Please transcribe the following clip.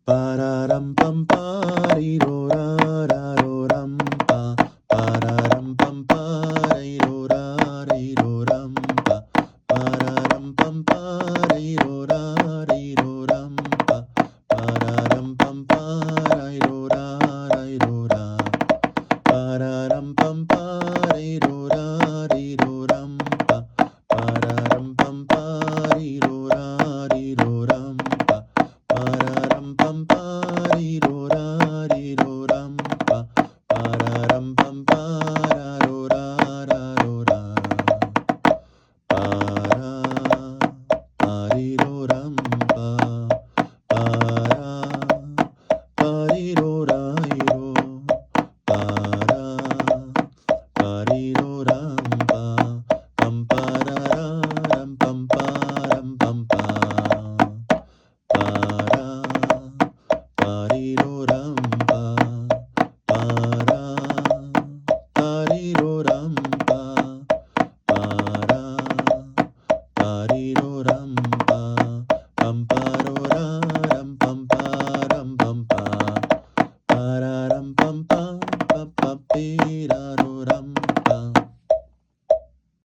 Pararam pam pariro rararo ram pa. Pararam pam pariro rariro ram pa. Pararam pam pariro rariro ram pa. Pararam pam pariro rariro ra. Pararam pam pariro rariro ram pa. Pararam pam pariro